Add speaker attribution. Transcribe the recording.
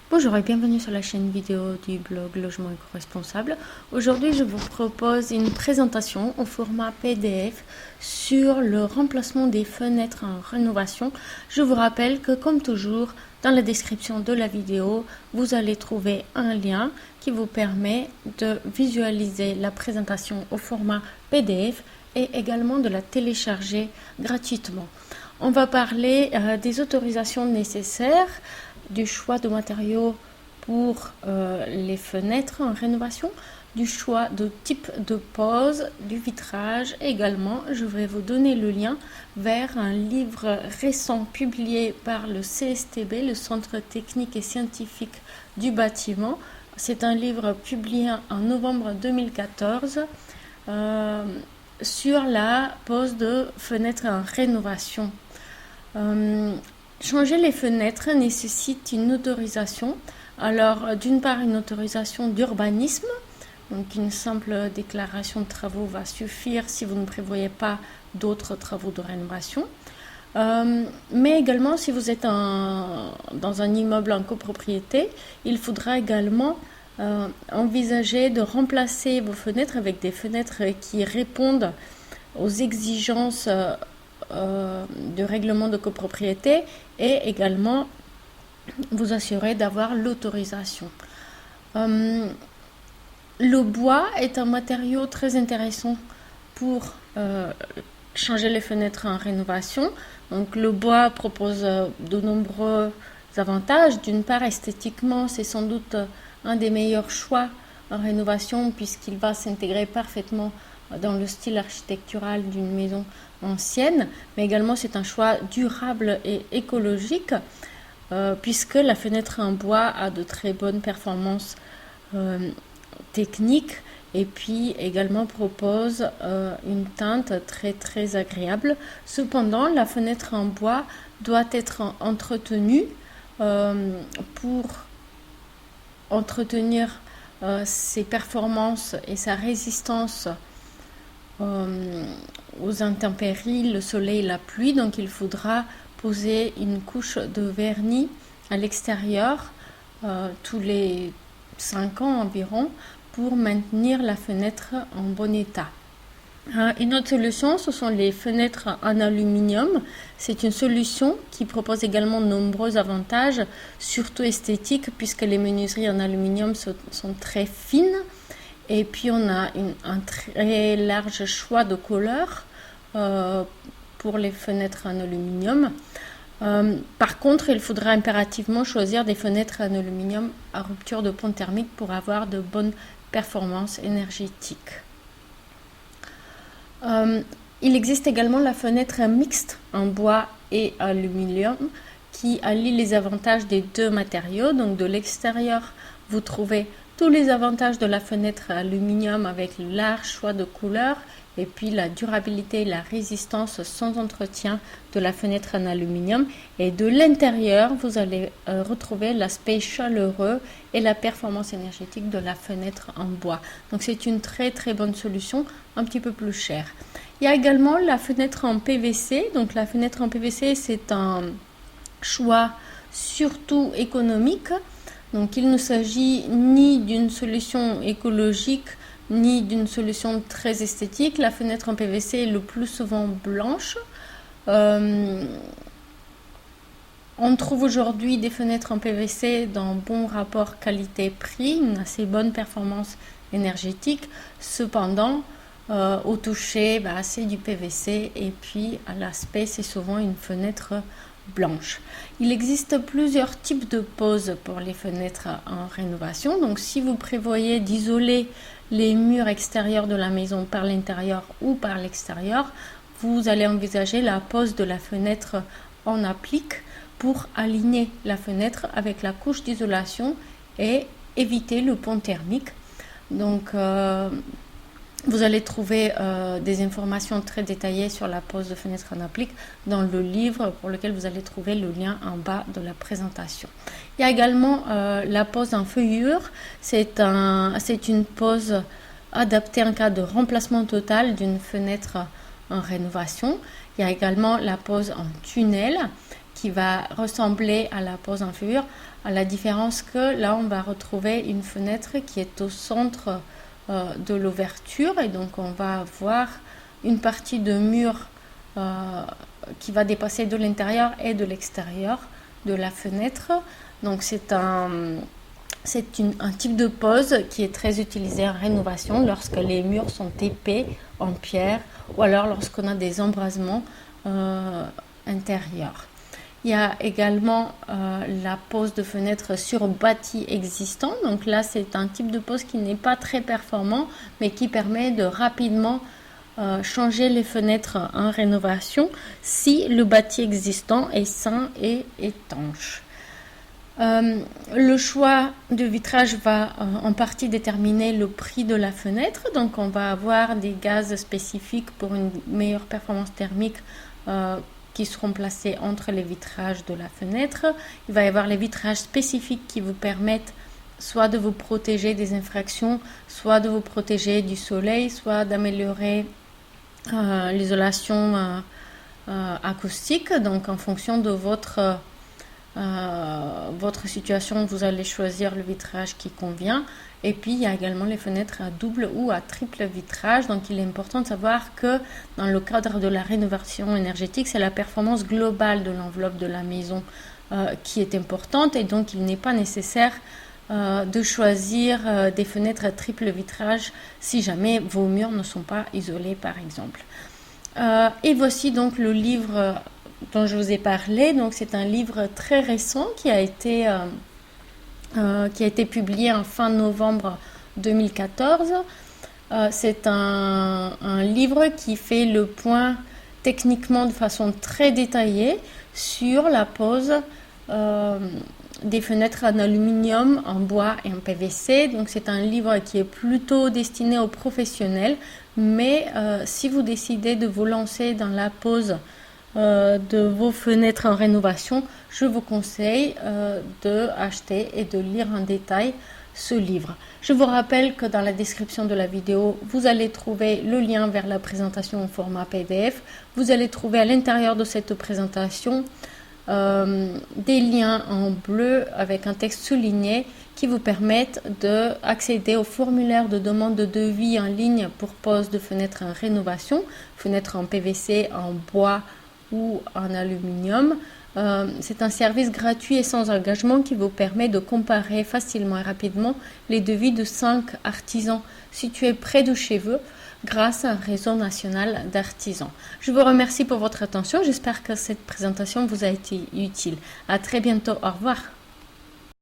Speaker 1: Bonjour et bienvenue sur la chaîne vidéo du blog Logement éco-responsable. Aujourd'hui, je vous propose une présentation au format PDF sur le remplacement des fenêtres en rénovation. Je vous rappelle que comme toujours, dans la description de la vidéo, vous allez trouver un lien qui vous permet de visualiser la présentation au format PDF et également de la télécharger gratuitement. On va parler des autorisations nécessaires, du choix de matériaux pour les fenêtres en rénovation, du choix de type de pose, du vitrage. Également, je vais vous donner le lien vers un livre récent publié par le CSTB, le Centre technique et scientifique du bâtiment. C'est un livre publié en novembre 2014 sur la pose de fenêtres en rénovation. Changer les fenêtres nécessite une autorisation. Alors, d'une part, une autorisation d'urbanisme. Donc, une simple déclaration de travaux va suffire si vous ne prévoyez pas d'autres travaux de rénovation. Mais également, si vous êtes dans un immeuble en copropriété, il faudra également envisager de remplacer vos fenêtres avec des fenêtres qui répondent aux exigences de règlement de copropriété et également vous assurer d'avoir l'autorisation. Le bois est un matériau très intéressant pour changer les fenêtres en rénovation. Donc le bois propose de nombreux avantages. D'une part, esthétiquement, c'est sans doute un des meilleurs choix en rénovation puisqu'il va s'intégrer parfaitement dans le style architectural d'une maison ancienne, mais également c'est un choix durable et écologique puisque la fenêtre en bois a de très bonnes performances techniques et puis également propose une teinte très agréable. Cependant, la fenêtre en bois doit être entretenue pour entretenir ses performances et sa résistance aux intempéries, le soleil, la pluie. Donc il faudra poser une couche de vernis à l'extérieur tous les 5 ans environ pour maintenir la fenêtre en bon état. Une autre solution, ce sont les fenêtres en aluminium. C'est une solution qui propose également de nombreux avantages, surtout esthétiques, puisque les menuiseries en aluminium sont très fines. Et puis on a un très large choix de couleurs pour les fenêtres en aluminium. Par contre, il faudra impérativement choisir des fenêtres en aluminium à rupture de pont thermique pour avoir de bonnes performances énergétiques. Il existe également la fenêtre mixte en bois et aluminium qui allie les avantages des deux matériaux. Donc de l'extérieur, vous trouvez tous les avantages de la fenêtre aluminium avec le large choix de couleurs et puis la durabilité et la résistance sans entretien de la fenêtre en aluminium. Et de l'intérieur, vous allez retrouver l'aspect chaleureux et la performance énergétique de la fenêtre en bois. Donc c'est une très bonne solution, un petit peu plus chère. Il y a également la fenêtre en PVC. Donc la fenêtre en PVC, c'est un choix surtout économique. Donc il ne s'agit ni d'une solution écologique ni d'une solution très esthétique. La fenêtre en PVC est le plus souvent blanche. On trouve aujourd'hui des fenêtres en PVC dans bon rapport qualité-prix, une assez bonne performance énergétique. Cependant, au toucher, c'est du PVC et puis à l'aspect, c'est souvent une fenêtre blanche. Il existe plusieurs types de poses pour les fenêtres en rénovation. Donc si vous prévoyez d'isoler les murs extérieurs de la maison par l'intérieur ou par l'extérieur, vous allez envisager la pose de la fenêtre en applique pour aligner la fenêtre avec la couche d'isolation et éviter le pont thermique. Donc vous allez trouver des informations très détaillées sur la pose de fenêtre en applique dans le livre pour lequel vous allez trouver le lien en bas de la présentation. Il y a également la pose en feuillure. C'est une pose adaptée en cas de remplacement total d'une fenêtre en rénovation. Il y a également la pose en tunnel qui va ressembler à la pose en figure, à la différence que là on va retrouver une fenêtre qui est au centre de l'ouverture, et donc on va avoir une partie de mur qui va dépasser de l'intérieur et de l'extérieur de la fenêtre. Donc c'est un type de pose qui est très utilisé en rénovation lorsque les murs sont épais en pierre ou alors lorsqu'on a des embrasements intérieurs. Il y a également la pose de fenêtre sur bâti existant. Donc là, c'est un type de pose qui n'est pas très performant, mais qui permet de rapidement changer les fenêtres en rénovation si le bâti existant est sain et étanche. Le choix de vitrage va en partie déterminer le prix de la fenêtre. Donc on va avoir des gaz spécifiques pour une meilleure performance thermique qui seront placés entre les vitrages de la fenêtre. Il va y avoir les vitrages spécifiques qui vous permettent soit de vous protéger des infractions, soit de vous protéger du soleil, soit d'améliorer l'isolation acoustique. Donc en fonction de votre situation, vous allez choisir le vitrage qui convient. Et puis il y a également les fenêtres à double ou à triple vitrage. Donc il est important de savoir que dans le cadre de la rénovation énergétique, c'est la performance globale de l'enveloppe de la maison qui est importante, et donc il n'est pas nécessaire de choisir des fenêtres à triple vitrage si jamais vos murs ne sont pas isolés par exemple. Et voici donc le livre dont je vous ai parlé. Donc c'est un livre très récent qui a été publié en fin novembre 2014. C'est un livre qui fait le point techniquement de façon très détaillée sur la pose des fenêtres en aluminium, en bois et en PVC. Donc c'est un livre qui est plutôt destiné aux professionnels, mais si vous décidez de vous lancer dans la pose de vos fenêtres en rénovation, je vous conseille de acheter et de lire en détail ce livre. Je vous rappelle que dans la description de la vidéo, vous allez trouver le lien vers la présentation au format PDF. Vous allez trouver à l'intérieur de cette présentation des liens en bleu avec un texte souligné qui vous permettent d'accéder au formulaire de demande de devis en ligne pour pose de fenêtres en rénovation, fenêtres en PVC, en bois ou en aluminium. C'est un service gratuit et sans engagement qui vous permet de comparer facilement et rapidement les devis de 5 artisans situés près de chez vous grâce à un réseau national d'artisans. Je vous remercie pour votre attention. J'espère que cette présentation vous a été utile. À très bientôt. Au revoir.